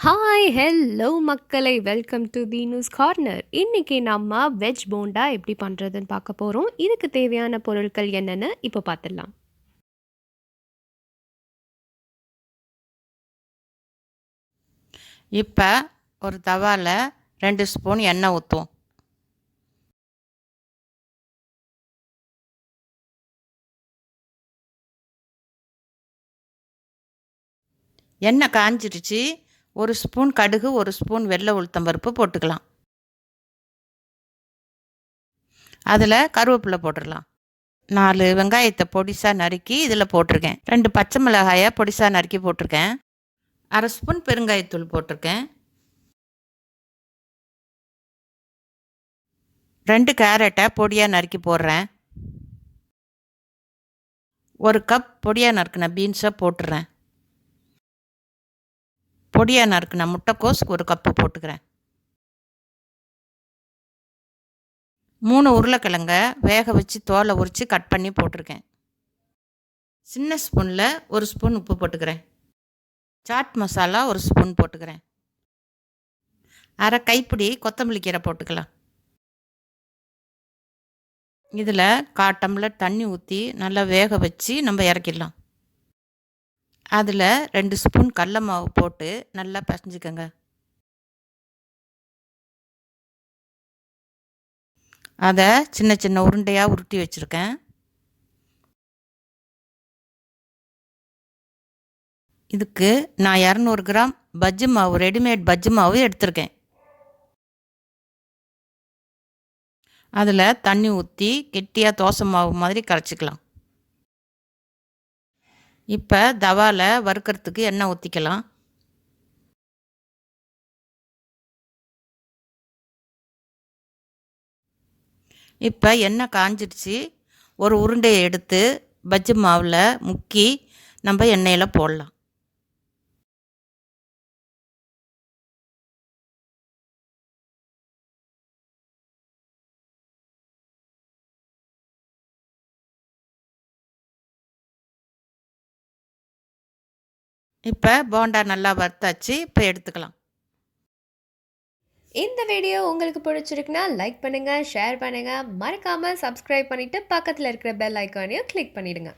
Hi hello மக்களை welcome to தீனூஸ் corner. இன்னைக்கு நம்ம வெஜ் போண்டா எப்படி பண்ணுறதுன்னு பார்க்க போகிறோம். இதுக்கு தேவையான பொருட்கள் என்னென்னு இப்போ பார்த்துடலாம். இப்போ ஒரு தவாவில் 2 ஸ்பூன் எண்ணெய் ஊற்றுவோம். எண்ணெய் காஞ்சிடுச்சு. 1 ஸ்பூன் கடுகு, 1 ஸ்பூன் வெள்ளை உளுத்தம்பருப்பு போட்டுக்கலாம். அதில் கருவேப்பிலை போட்டுடலாம். 4 வெங்காயத்தை பொடிசாக நறுக்கி இதில் போட்டிருக்கேன். 2 பச்சை மிளகாயை பொடிசாக நறுக்கி போட்டிருக்கேன். 1/2 ஸ்பூன் பெருங்காயத்தூள் போட்டிருக்கேன். 2 கேரட்டை பொடியாக நறுக்கி போடுறேன். 1 கப் பொடியாக நறுக்கின பீன்ஸை போட்டுறேன். பொடியாக நறுக்கின முட்டைக்கோஸ் 1 கப்பு போட்டுக்கிறேன். 3 உருளைக்கிழங்க வேக வச்சு தோலை உரித்து கட் பண்ணி போட்டிருக்கேன். சின்ன ஸ்பூனில் 1 ஸ்பூன் உப்பு போட்டுக்கிறேன். சாட் மசாலா 1 ஸ்பூன் போட்டுக்கிறேன். 1/2 கைப்பிடி கொத்தமல்லி கீரை போட்டுக்கலாம். இதில் 1/4 டம்ளர் தண்ணி ஊற்றி நல்லா வேக வச்சு நம்ம இறக்கிடலாம். அதில் 2 ஸ்பூன் கடல மாவு போட்டு நல்லா பிசைஞ்சுக்கோங்க. அதை சின்ன சின்ன உருண்டையாக உருட்டி வச்சுருக்கேன். இதுக்கு நான் 200 கிராம் பஜ்ஜி மாவு, ரெடிமேட் பஜ்ஜி மாவு எடுத்திருக்கேன். அதில் தண்ணி ஊற்றி கெட்டியாக தோசை மாவு மாதிரி கரைச்சிக்கலாம். இப்போ தவாவில் வறுக்கிறதுக்கு எண்ணெய் ஊற்றிக்கலாம். இப்போ எண்ணெய் காஞ்சிடுச்சு. ஒரு உருண்டையை எடுத்து பஜ்ஜி மாவில் முக்கி நம்ம எண்ணெயில் போடலாம். இப்போ போண்டா நல்லா வறுத்தாச்சு. இப்போ எடுத்துக்கலாம். இந்த வீடியோ உங்களுக்கு பிடிச்சிருக்குன்னா லைக் பண்ணுங்கள், ஷேர் பண்ணுங்கள், மறக்காமல் சப்ஸ்கிரைப் பண்ணிவிட்டு பக்கத்தில் இருக்கிற பெல் ஐக்கானையும் கிளிக் பண்ணிவிடுங்க.